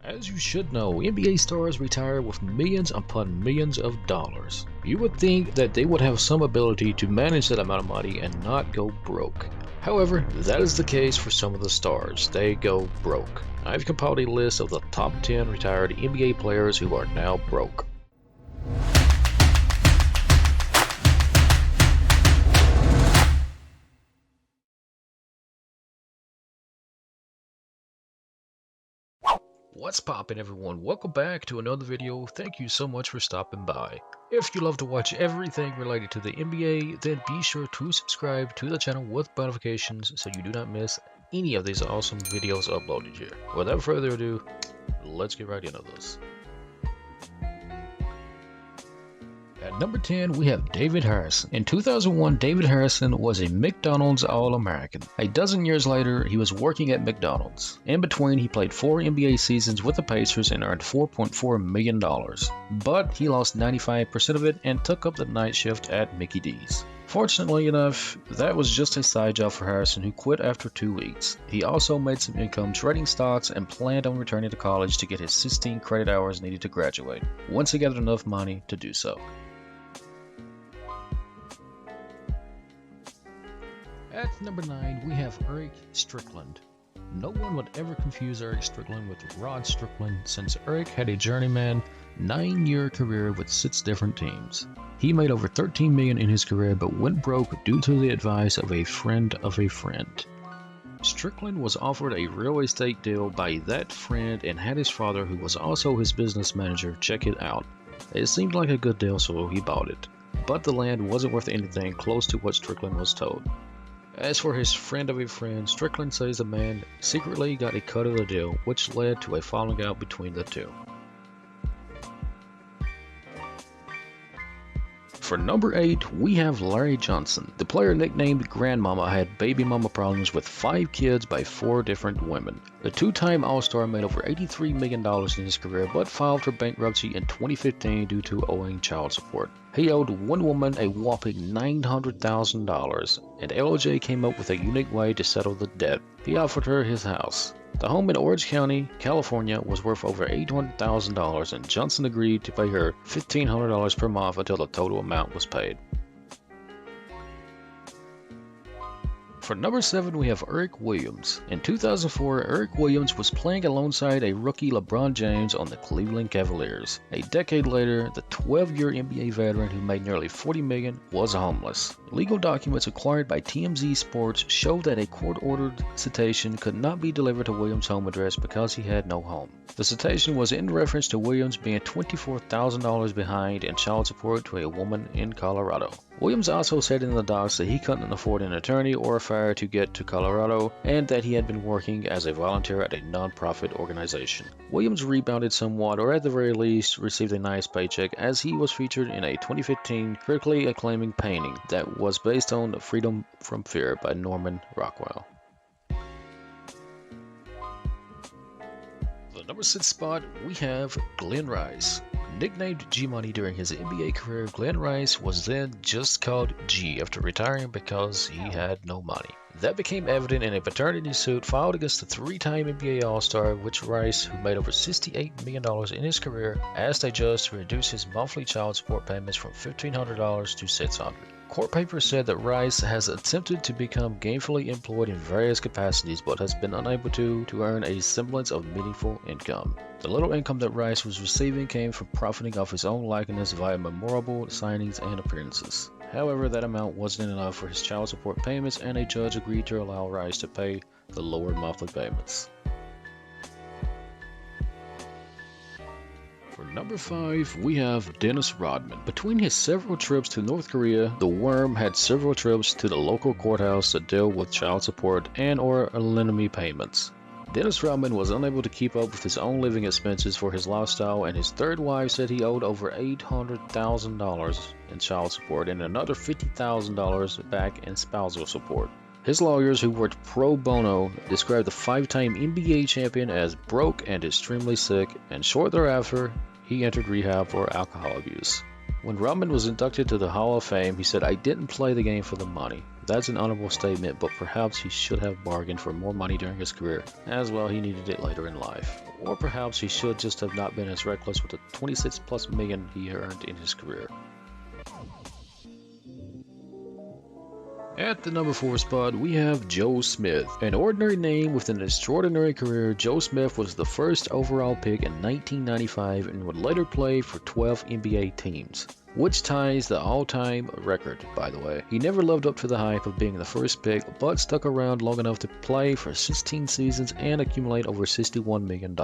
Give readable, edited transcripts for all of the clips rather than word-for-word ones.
As you should know, NBA stars retire with millions upon millions of dollars. You would think that they would have some ability to manage that amount of money and not go broke. However, that is the case for some of the stars. They go broke. I've compiled a list of the top 10 retired NBA players who are now broke. What's poppin', everyone? Welcome back to another video. Thank you so much for stopping by. If you love to watch everything related to the NBA, then be sure to subscribe to the channel with notifications so you do not miss any of these awesome videos uploaded here. Without further ado, let's get right into this. At number 10, we have David Harrison. In 2001, David Harrison was a McDonald's All-American. A dozen years later, he was working at McDonald's. In between, he played 4 NBA seasons with the Pacers and earned $4.4 million. But he lost 95% of it and took up the night shift at Mickey D's. Fortunately enough, that was just a side job for Harrison, who quit after 2 weeks. He also made some income trading stocks and planned on returning to college to get his 16 credit hours needed to graduate, once he gathered enough money to do so. At number 9, we have Eric Strickland. No one would ever confuse Eric Strickland with Rod Strickland, since Eric had a journeyman 9-year career with 6 different teams. He made over $13 million in his career but went broke due to the advice of a friend of a friend. Strickland was offered a real estate deal by that friend and had his father, who was also his business manager, check it out. It seemed like a good deal, so he bought it. But the land wasn't worth anything close to what Strickland was told. As for his friend of a friend, Strickland says the man secretly got a cut of the deal, which led to a falling out between the two. For number 8, we have Larry Johnson. The player nicknamed Grandmama had baby mama problems with 5 kids by 4 different women. The 2-time All-Star made over $83 million in his career, but filed for bankruptcy in 2015 due to owing child support. He owed one woman a whopping $900,000, and LJ came up with a unique way to settle the debt. He offered her his house. The home in Orange County, California was worth over $800,000, and Johnson agreed to pay her $1,500 per month until the total amount was paid. For number 7, we have Eric Williams. In 2004, Eric Williams was playing alongside a rookie LeBron James on the Cleveland Cavaliers. A decade later, the 12-year NBA veteran who made nearly $40 million was homeless. Legal documents acquired by TMZ Sports showed that a court-ordered citation could not be delivered to Williams' home address because he had no home. The citation was in reference to Williams being $24,000 behind in child support to a woman in Colorado. Williams also said in the docs that he couldn't afford an attorney or a fare to get to Colorado, and that he had been working as a volunteer at a non-profit organization. Williams rebounded somewhat, or at the very least received a nice paycheck, as he was featured in a 2015 critically acclaimed painting that was based on Freedom from Fear by Norman Rockwell. The number 6 spot, we have Glen Rice. Nicknamed G-Money during his NBA career, Glen Rice was then just called G after retiring because he had no money. That became evident in a paternity suit filed against the 3-time NBA All-Star, which Rice, who made over $68 million in his career, asked a judge to reduce his monthly child support payments from $1,500 to $600. Court papers said that Rice has attempted to become gainfully employed in various capacities but has been unable to earn a semblance of meaningful income. The little income that Rice was receiving came from profiting off his own likeness via memorable signings and appearances. However, that amount wasn't enough for his child support payments, and a judge agreed to allow Rice to pay the lower monthly payments. For number 5, we have Dennis Rodman. Between his several trips to North Korea, the Worm had several trips to the local courthouse to deal with child support and or alimony payments. Dennis Rodman was unable to keep up with his own living expenses for his lifestyle, and his third wife said he owed over $800,000 in child support and another $50,000 back in spousal support. His lawyers, who worked pro bono, described the 5-time NBA champion as broke and extremely sick, and shortly thereafter, he entered rehab for alcohol abuse. When Rodman was inducted to the Hall of Fame, he said, "I didn't play the game for the money. That's an honorable statement, but perhaps he should have bargained for more money during his career, as well he needed it later in life. Or perhaps he should just have not been as reckless with the 26 plus million he earned in his career. At the number 4 spot, we have Joe Smith. An ordinary name with an extraordinary career, Joe Smith was the first overall pick in 1995 and would later play for 12 NBA teams, which ties the all-time record, by the way. He never lived up to the hype of being the first pick, but stuck around long enough to play for 16 seasons and accumulate over $61 million.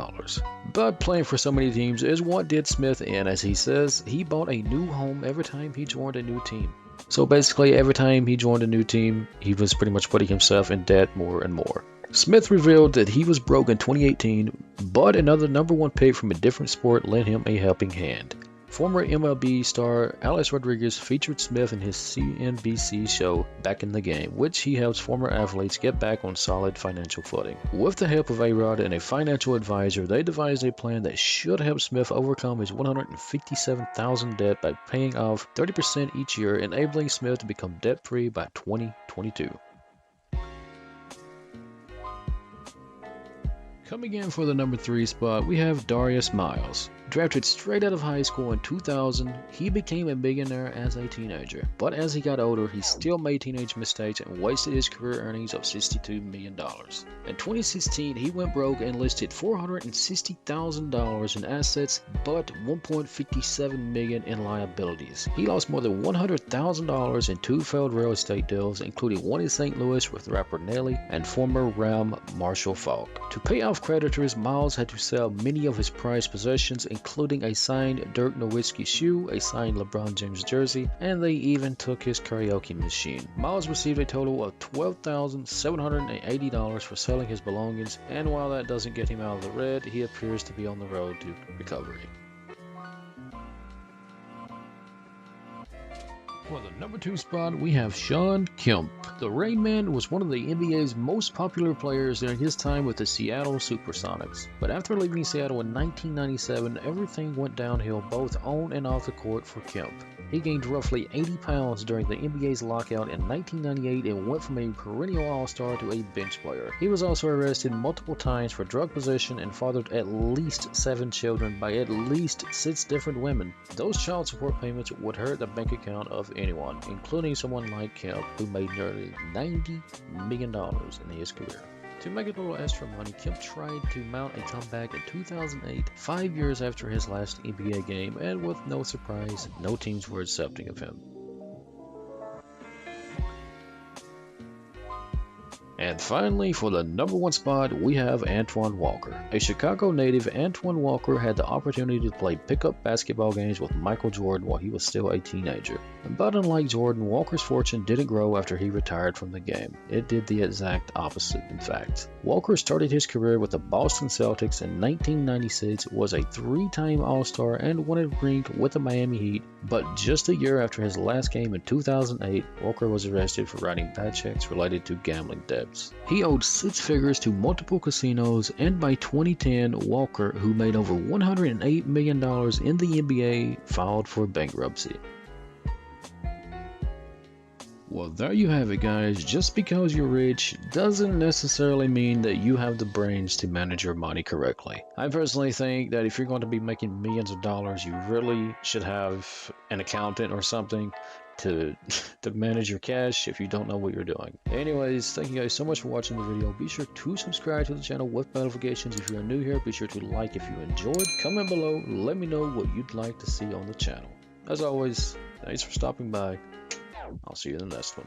But playing for so many teams is what did Smith in, as he says, he bought a new home every time he joined a new team. So basically, every time he joined a new team, he was pretty much putting himself in debt more and more. Smith revealed that he was broke in 2018, but another number 1 pick from a different sport lent him a helping hand. Former MLB star Alex Rodriguez featured Smith in his CNBC show Back in the Game, which he helps former athletes get back on solid financial footing. With the help of A-Rod and a financial advisor, they devised a plan that should help Smith overcome his $157,000 debt by paying off 30% each year, enabling Smith to become debt-free by 2022. Coming in for the number 3 spot, we have Daria Smiles. Drafted straight out of high school in 2000, he became a millionaire as a teenager. But as he got older, he still made teenage mistakes and wasted his career earnings of $62 million. In 2016, he went broke and listed $460,000 in assets, but $1.57 million in liabilities. He lost more than $100,000 in 2 failed real estate deals, including one in St. Louis with rapper Nelly and former Ram Marshall Falk. To pay off creditors, Miles had to sell many of his prized possessions, including a signed Dirk Nowitzki shoe, a signed LeBron James jersey, and they even took his karaoke machine. Miles received a total of $12,780 for selling his belongings, and while that doesn't get him out of the red, he appears to be on the road to recovery. For the number 2 spot, we have Shawn Kim. The Rain Man was one of the NBA's most popular players during his time with the Seattle Supersonics. But after leaving Seattle in 1997, everything went downhill both on and off the court for Kemp. He gained roughly 80 pounds during the NBA's lockout in 1998 and went from a perennial all-star to a bench player. He was also arrested multiple times for drug possession and fathered at least 7 children by at least 6 different women. Those child support payments would hurt the bank account of anyone, including someone like Kemp, who made nearly $90 million in his career. To make a little extra money, Kemp tried to mount a comeback in 2008, 5 years after his last NBA game, and with no surprise, no teams were accepting of him. And finally, for the number 1 spot, we have Antoine Walker. A Chicago native, Antoine Walker had the opportunity to play pickup basketball games with Michael Jordan while he was still a teenager. But unlike Jordan, Walker's fortune didn't grow after he retired from the game. It did the exact opposite, in fact. Walker started his career with the Boston Celtics in 1996, was a 3-time All-Star, and won a ring with the Miami Heat. But just a year after his last game in 2008, Walker was arrested for writing bad checks related to gambling debt. He owed 6 figures to multiple casinos, and by 2010, Walker, who made over $108 million in the NBA, filed for bankruptcy. Well, there you have it, guys. Just because you're rich doesn't necessarily mean that you have the brains to manage your money correctly. I personally think that if you're going to be making millions of dollars, you really should have an accountant or something to manage your cash if you don't know what you're doing. Anyways, thank you guys so much for watching the video. Be sure to subscribe to the channel with notifications. If you're new here, be sure to like if you enjoyed. Comment below, let me know what you'd like to see on the channel. As always, thanks for stopping by. I'll see you in the next one.